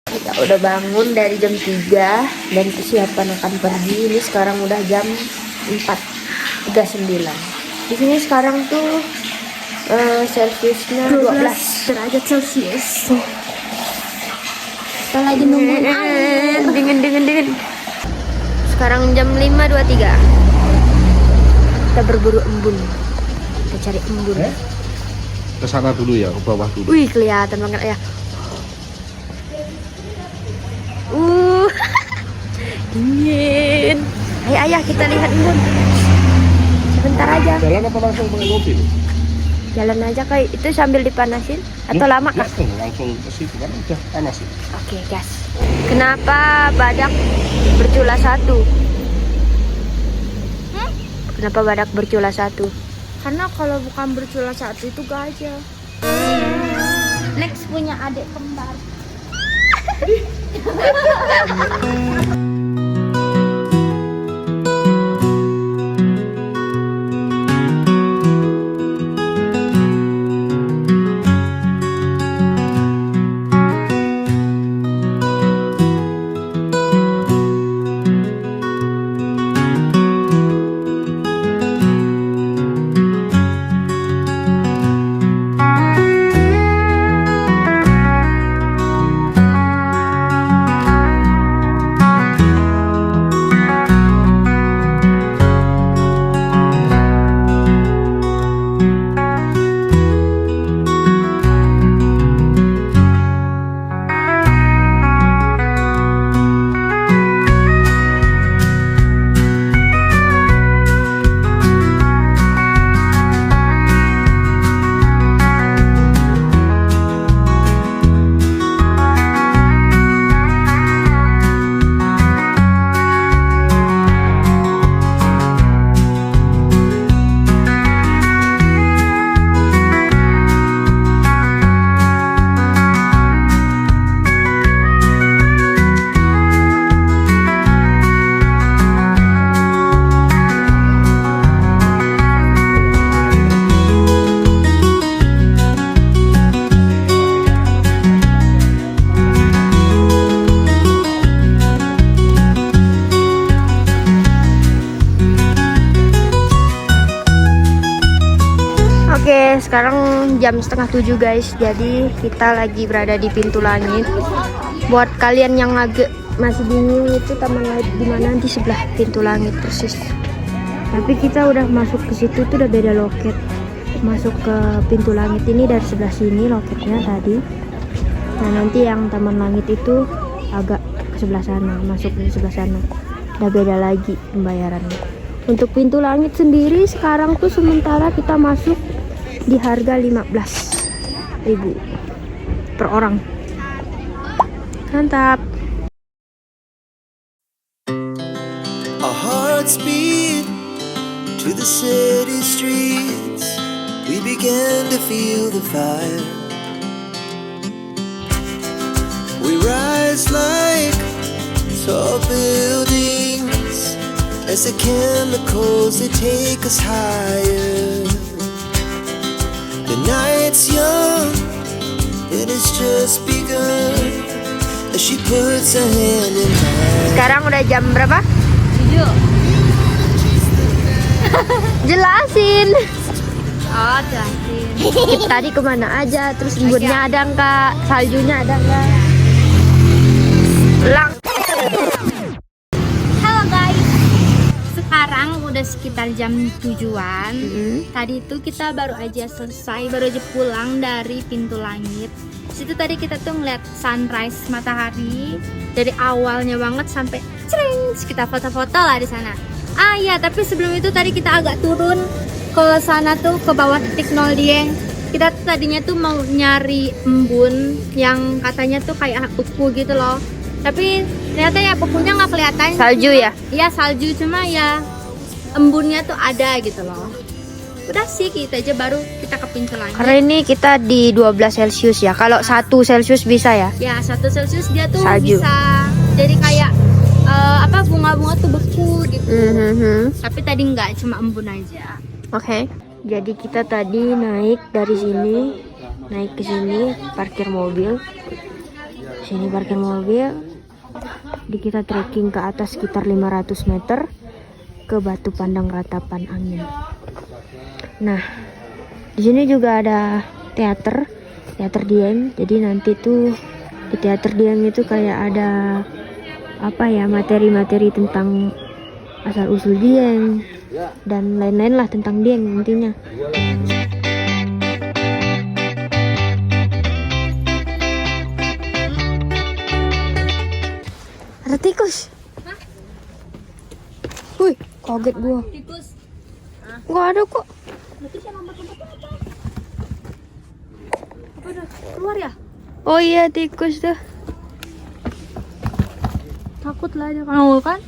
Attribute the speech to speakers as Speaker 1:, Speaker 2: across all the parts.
Speaker 1: Kita udah bangun dari jam 3 dan persiapan akan pergi. Ini sekarang udah jam 4.39. Di sini sekarang tuh Celsiusnya 12 derajat Celcius. Kita lagi nunggu air. Dingin. Sekarang jam 5.23. Kita berburu embun. Kita cari embun.
Speaker 2: Ke sana dulu ya, ke bawah dulu.
Speaker 1: Wih, kelihatan banget ya. Dingin. Ayo ayah, kita lihat embun. Sebentar aja.
Speaker 2: Jalan apa langsung pakai mobil?
Speaker 1: Jalan aja kayak itu sambil dipanasin atau lama kah?
Speaker 2: Langsung ke situ kan udah panas.
Speaker 1: Oke, gas. Kenapa badak bercula satu? Kenapa badak bercula satu?
Speaker 3: Karena kalau bukan bercula satu itu gajah. Next punya adik kembar.
Speaker 1: Oke, sekarang jam 6:30 guys. Jadi kita lagi berada di pintu langit. Buat kalian yang agak masih bingung itu taman langit di mana, di sebelah pintu langit persis. Tapi kita udah masuk ke situ tuh udah beda loket. Masuk ke pintu langit ini dari sebelah sini loketnya tadi. Nah, nanti yang taman langit itu agak ke sebelah sana, masuk ke sebelah sana. Udah beda lagi pembayarannya. Untuk pintu langit sendiri sekarang tuh sementara kita masuk di harga 15.000 per orang. Mantap.
Speaker 4: Our hearts beat to the city streets. We began to feel the fire. We rise like tall buildings as the chemicals they take us higher. The night's young, it has just begun as she puts her hand in mine.
Speaker 1: Sekarang udah jam berapa? 7. Jelasin.
Speaker 3: Oh, jelasin.
Speaker 1: Kita tadi kemana aja? Terus embunnya ada nggak? Saljunya ada nggak? Lang.
Speaker 3: Halo guys. Sekarang udah sekitar jam 7-an. Tadi itu kita baru aja pulang dari pintu langit. Situ tadi kita tuh ngeliat sunrise matahari dari awalnya banget sampai cering. Kita foto-foto lah di sana. Ah ya, tapi sebelum itu tadi kita agak turun ke sana tuh ke bawah titik 0 Dieng. Kita tuh tadinya tuh mau nyari embun yang katanya tuh kayak kuku gitu loh. Tapi ternyata ya kukunya nggak kelihatan.
Speaker 1: Salju ya?
Speaker 3: Iya salju, cuma ya embunnya tuh ada gitu loh. Udah sih kita aja baru kita ke pintu langit.
Speaker 1: Karena ini kita di 12 Celcius ya. Kalau 1 Celcius bisa ya?
Speaker 3: Ya 1 Celcius dia tuh
Speaker 1: Salju.
Speaker 3: bisa jadi kayak bunga-bunga tuh beku gitu. Tapi tadi nggak, cuma embun aja.
Speaker 1: Oke. Jadi kita tadi naik dari sini, naik ke sini, parkir mobil. Sini parkir mobil. Di kita trekking ke atas sekitar 500 meter ke Batu Pandang Ratapan Angin. Nah, di sini juga ada teater Dieng. Jadi nanti tuh di teater Dieng itu kayak ada apa ya, materi-materi tentang asal usul Dieng dan lain-lain lah tentang Dieng intinya. Ada tikus. Wih, kaget gua.
Speaker 3: Tikus.
Speaker 1: Nggak ada kok.
Speaker 3: Apa udah keluar ya?
Speaker 1: Oh iya, tikus tuh.
Speaker 3: Takut lah dia kan?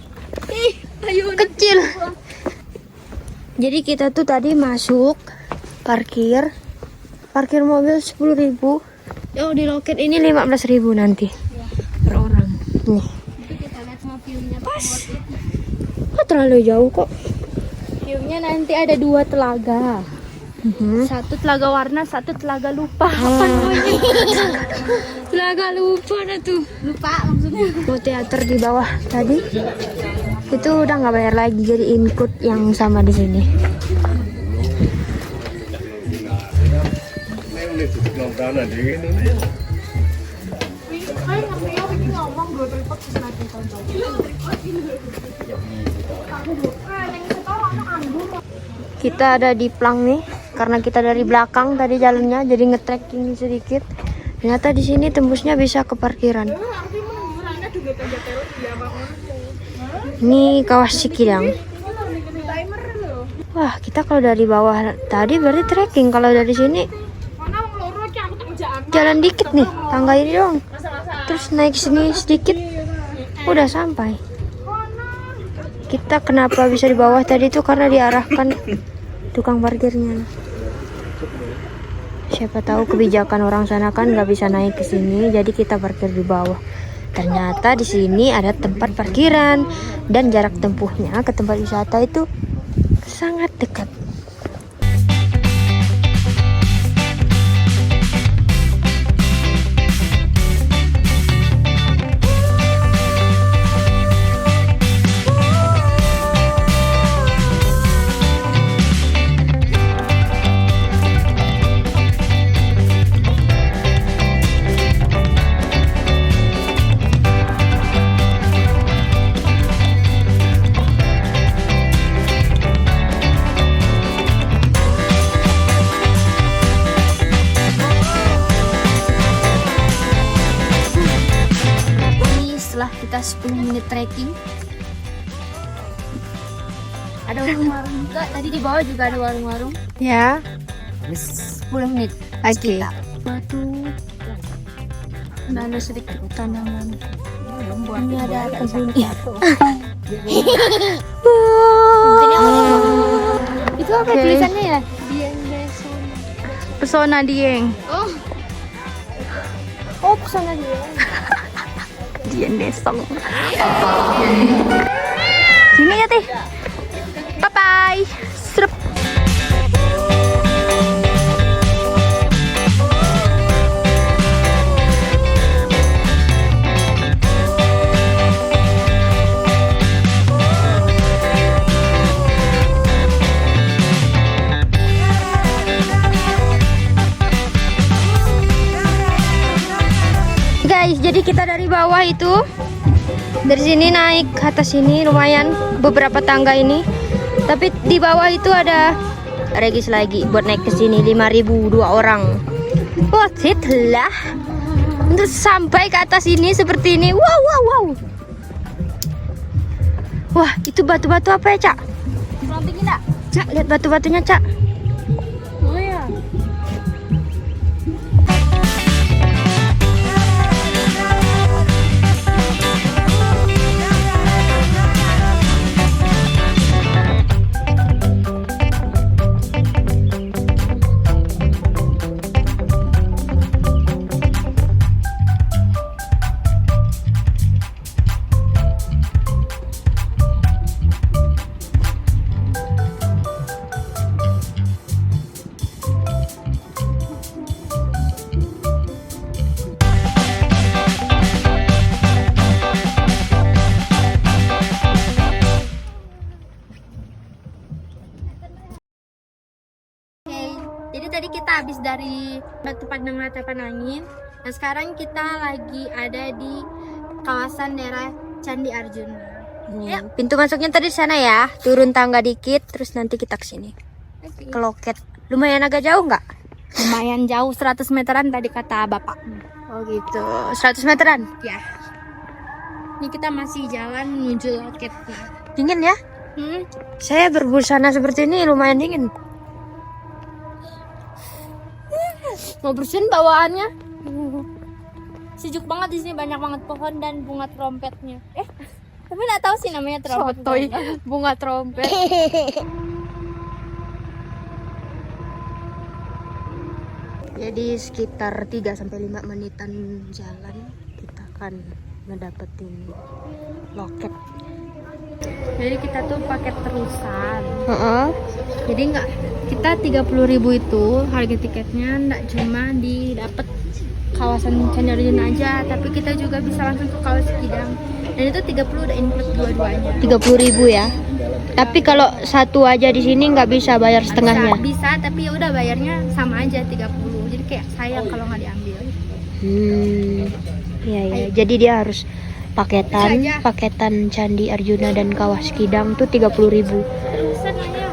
Speaker 3: Ih, ayo.
Speaker 1: Kecil. Jadi kita tuh tadi masuk parkir mobil 10.000. Oh, di loket ini 15.000 nanti per orang. Nih.
Speaker 3: Itu kita lihat sama view-nya.
Speaker 1: Pas. Nggak terlalu jauh kok.
Speaker 3: View-nya nanti ada 2 telaga. Satu telaga warna, satu telaga lupa. Apa namanya?
Speaker 1: Telaga lupa dah tuh.
Speaker 3: Lupa maksudnya.
Speaker 1: Mau teater di bawah tadi itu udah nggak bayar lagi, jadi include yang sama di sini. Kita ada di Plang nih, karena kita dari belakang tadi jalannya, jadi nge-trekking sedikit. Ternyata di sini tembusnya bisa ke parkiran. Ini Kawas Cikidang. Wah, kita kalau dari bawah tadi berarti trekking. Kalau dari sini jalan dikit nih, tangga ini doang. Terus naik sini sedikit, udah sampai. Kita kenapa bisa di bawah tadi itu karena diarahkan tukang parkirnya. Siapa tahu kebijakan orang sana kan nggak bisa naik ke sini, jadi kita parkir di bawah. Ternyata di sini ada tempat parkiran dan jarak tempuhnya ke tempat wisata itu sangat dekat.
Speaker 3: Kita 10 menit trekking. Ada warung-warung juga. Tadi di bawah juga ada warung-warung.
Speaker 1: Ya,
Speaker 3: 10 menit.
Speaker 1: oke.
Speaker 3: Batu. Dan ada sedikit tanaman. Ini ada kebun. Itu apa tulisannya ya?
Speaker 1: Pesona Dieng.
Speaker 3: Oh, pesona dia.
Speaker 1: Dieng Desong. Sini ya teh. Bye bye. Srup. Guys, jadi kita dari bawah itu, dari sini naik ke atas sini lumayan beberapa tangga ini. Tapi di bawah itu ada regis lagi buat naik ke sini 5.000 2 orang. Wah, setelah untuk sampai ke atas ini seperti ini. Wow, wow, wow. Wah, itu batu-batu apa ya, Cak?
Speaker 3: Samping enggak?
Speaker 1: Cak, lihat batu-batunya, Cak.
Speaker 3: Oh ya. habis dari Batu Pandang Ratapan Langit. Nah sekarang kita lagi ada di kawasan daerah Candi Arjuna.
Speaker 1: Ya. Pintu masuknya tadi di sana ya. Turun tangga dikit, terus nanti kita kesini. Ke loket. Lumayan agak jauh nggak?
Speaker 3: Lumayan jauh, 100 meteran tadi kata bapak.
Speaker 1: Oh gitu, 100 meteran.
Speaker 3: Ya. Ini kita masih jalan menuju loketnya.
Speaker 1: Dingin ya? Saya berbusana seperti ini lumayan dingin.
Speaker 3: Mau bersihin bawaannya. Sejuk banget di sini, banyak banget pohon dan bunga trompetnya. Tapi nggak tahu sih namanya trompet.
Speaker 1: Sotoy, bunga trompet. Jadi sekitar 3-5 menitan jalan kita akan ngedapetin loket.
Speaker 3: Jadi kita tuh paket terusan.
Speaker 1: Jadi
Speaker 3: Nggak, kita 30.000 itu harga tiketnya nggak cuma didapet kawasan Candi Arjuna aja, tapi kita juga bisa langsung ke kawasan Kidang. Dan itu 30 udah include dua-duanya.
Speaker 1: 30.000 ya. Tapi kalau satu aja di sini nggak bisa bayar setengahnya.
Speaker 3: Bisa, tapi ya udah bayarnya sama aja 30. Jadi kayak sayang kalau nggak diambil.
Speaker 1: Iya ya. Jadi dia harus paketan Candi Arjuna dan Kawas Kidang tuh 30.000.
Speaker 3: Terusan aja.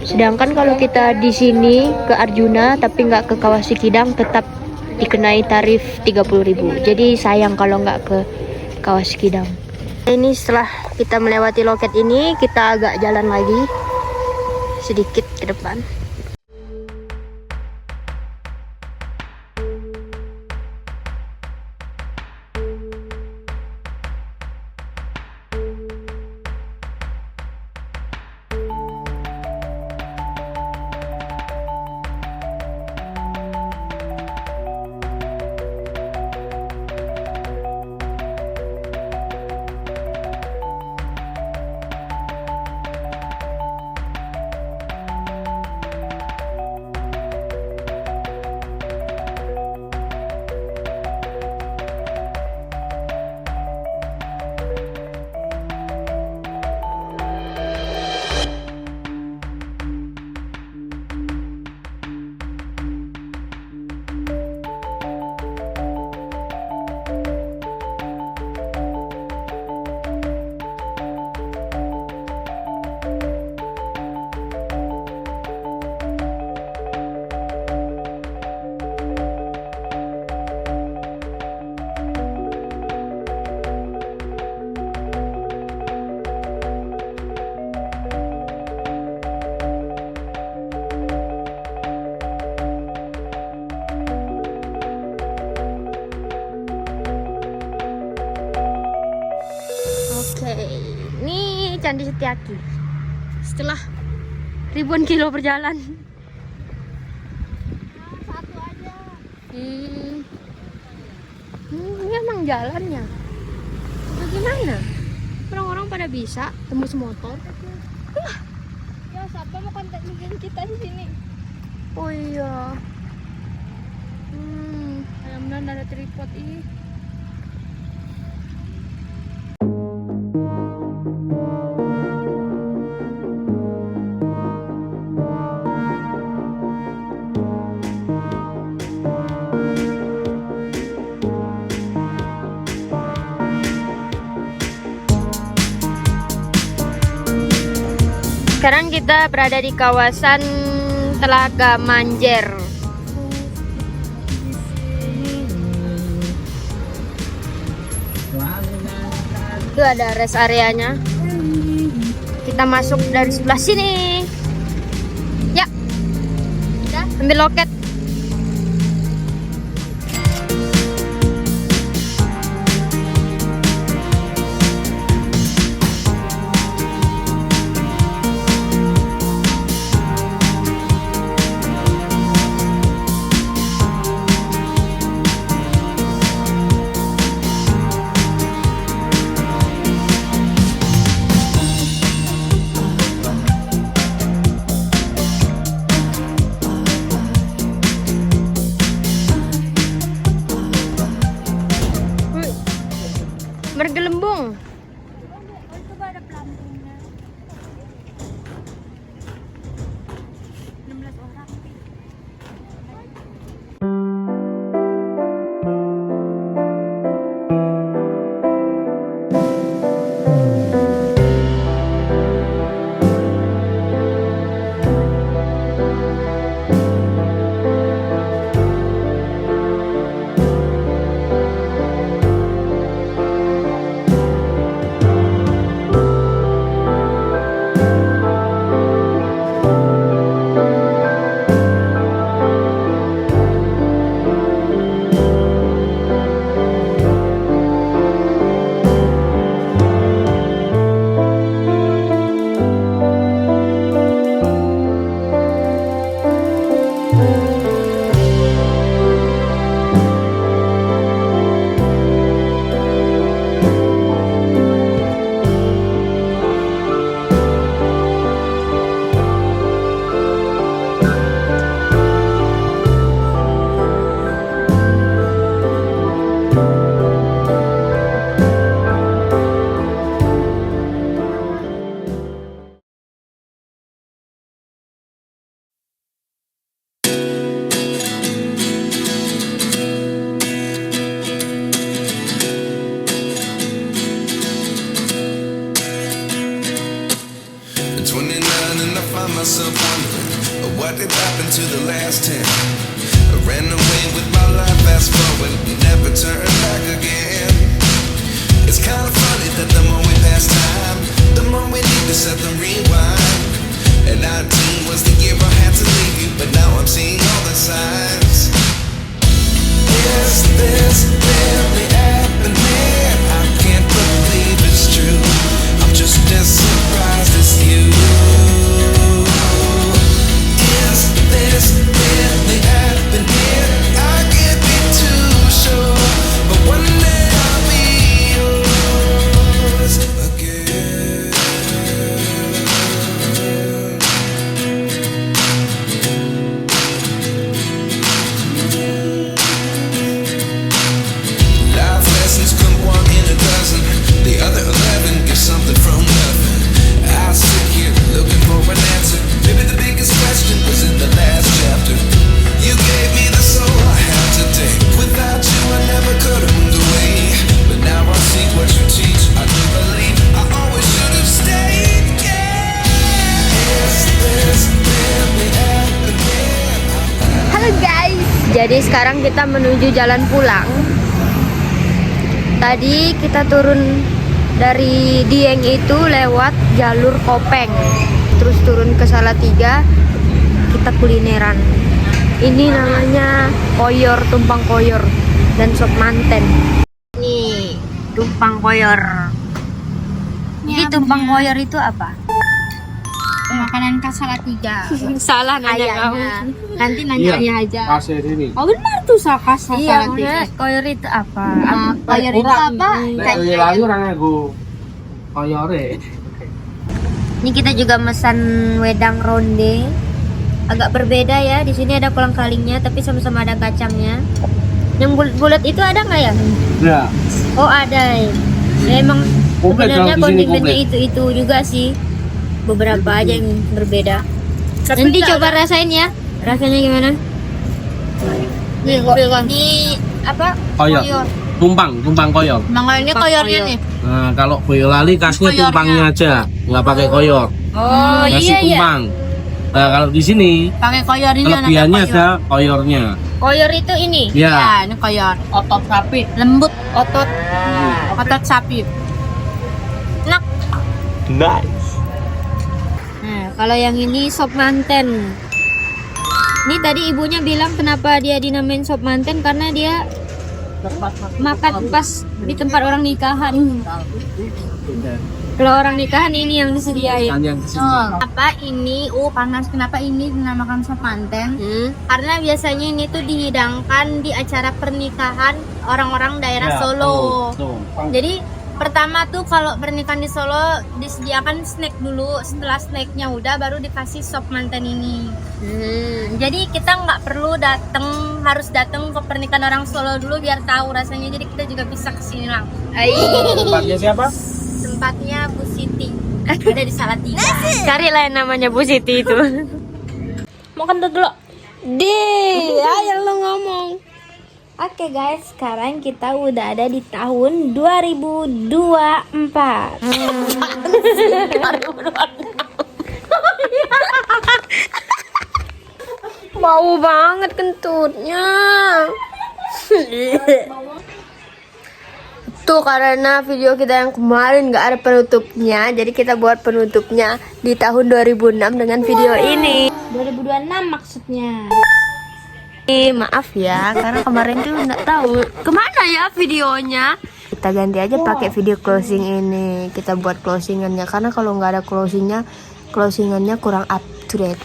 Speaker 1: Sedangkan kalau kita di sini ke Arjuna tapi nggak ke Kawas Kidang tetap dikenai tarif 30.000. Jadi sayang kalau nggak ke Kawas Kidang. Ini setelah kita melewati loket ini, kita agak jalan lagi sedikit ke depan. Ini Candi Setiaki. Setelah ribuan kilo berjalan.
Speaker 3: Satu aja.
Speaker 1: Ini emang jalannya. Bagaimana? Orang-orang pada bisa tembus motor.
Speaker 3: Ya siapa mau kontak kita di sini?
Speaker 1: Oh iya.
Speaker 3: Mudah-mudahan ada tripod ih.
Speaker 1: Sekarang kita berada di kawasan Telaga Manjer. Itu ada rest areanya. Kita masuk dari sebelah sini. Ya, ambil loket. Bergelembung.
Speaker 3: Itu ada pelampungnya. 16 orang.
Speaker 4: could happen to the last 10. I ran away with my life, fast forward, never turn back again. It's kind of funny that the more we pass time, the more we need to set the rewind. And 19 was the year I had to leave you, but now I'm seeing all the signs. Is this really happening? I can't believe it's true. I'm just as surprised as you. Is this really happening? I can't be too sure, but one day I'll be yours again. Life lessons come one in a dozen. The other 11 give something from nothing. I sit here looking for an answer. Maybe the biggest question was in the last chapter. You gave me the soul I have today. Without you I never could have moved away. But now I see what you teach. I do believe I always should have stayed. Yeah. Is this really happening?
Speaker 1: Halo guys, jadi sekarang kita menuju jalan pulang. Tadi kita turun dari Dieng itu lewat jalur Kopeng, terus turun ke Salatiga, kita kulineran. Ini namanya koyor, tumpang koyor dan sop manten. Nih, tumpang koyor. Jadi tumpang koyor itu apa?
Speaker 3: Makanan khas Salatiga.
Speaker 1: Salah nanya kamu.
Speaker 3: Nanti nanya aja.
Speaker 2: Pasir ini.
Speaker 3: Oh benar tuh khas
Speaker 1: Iya,
Speaker 3: Salatiga.
Speaker 1: maksudnya koyor itu apa?
Speaker 3: Koyor itu apa?
Speaker 2: Nek layu orang aku koyore.
Speaker 1: Ini kita juga mesan wedang ronde. Agak berbeda ya. Di sini ada kolang kalingnya, tapi sama-sama ada kacangnya. Yang bulat-bulat itu ada nggak ya?
Speaker 2: Ya.
Speaker 1: Oh ada. Ya, emang
Speaker 2: Komplit
Speaker 1: sebenarnya
Speaker 2: kalau di sini
Speaker 1: kondimennya
Speaker 2: komplit.
Speaker 1: itu juga sih. Beberapa aja yang berbeda. Nanti coba rasain ya. Rasanya gimana? Nih, di apa?
Speaker 5: Koyor. Tumpang koyor.
Speaker 3: Makanya koyornya nih.
Speaker 5: Nah, kalau Boyolali khasnya
Speaker 3: Koyornya.
Speaker 5: tumpangnya aja, nggak pakai koyor.
Speaker 3: Oh
Speaker 5: Kasih tumpang. Nah, kalau di sini
Speaker 3: Pakai koyor ini
Speaker 5: kelebihannya ada koyornya.
Speaker 1: Koyor itu ini.
Speaker 5: Ya,
Speaker 3: ini koyor. Otot sapi. Lembut otot. Otot sapi. Enak.
Speaker 5: nice.
Speaker 1: Nah, kalau yang ini sop manten. Ini tadi ibunya bilang kenapa dia dinamain sop manten karena dia makan pas di tempat orang nikahan. Kalau orang nikahan ini yang disediain.
Speaker 5: Yang di sini.
Speaker 3: Apa ini? Oh panas. Kenapa ini dinamakan sop manten? Karena biasanya ini tuh dihidangkan di acara pernikahan orang-orang daerah
Speaker 5: Ya,
Speaker 3: Solo.
Speaker 5: tuh.
Speaker 3: Jadi pertama tuh kalau pernikahan di Solo disediakan snack dulu. Setelah snacknya udah baru dikasih sop manten ini. Jadi kita nggak perlu harus datang ke pernikahan orang Solo dulu biar tahu rasanya. Jadi kita juga bisa kesini langsung.
Speaker 5: Tempatnya siapa?
Speaker 3: Tempatnya Bu Siti. Ada di Salatiga.
Speaker 1: Carilah yang namanya Bu Siti itu.
Speaker 3: Mau kentut dulu.
Speaker 1: Ayo lo ngomong.
Speaker 3: Oke guys, sekarang kita udah ada di tahun 2024.
Speaker 1: Bau banget kentutnya. Tuh karena video kita yang kemarin gak ada penutupnya, jadi kita buat penutupnya di tahun 2006 dengan video ini.
Speaker 3: 2026 maksudnya.
Speaker 1: Maaf ya, karena kemarin tuh nggak tahu kemana ya videonya. Kita ganti aja pakai video closing ini. Kita buat closingannya karena kalau nggak ada closingannya kurang up to date.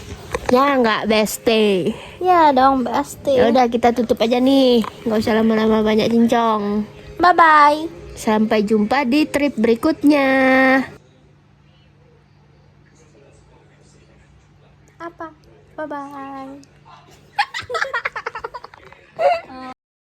Speaker 1: Ya nggak beste.
Speaker 3: Ya dong, pasti.
Speaker 1: Ya udah kita tutup aja nih, nggak usah lama-lama banyak cincong.
Speaker 3: Bye bye.
Speaker 1: Sampai jumpa di trip berikutnya.
Speaker 3: Apa? Bye bye.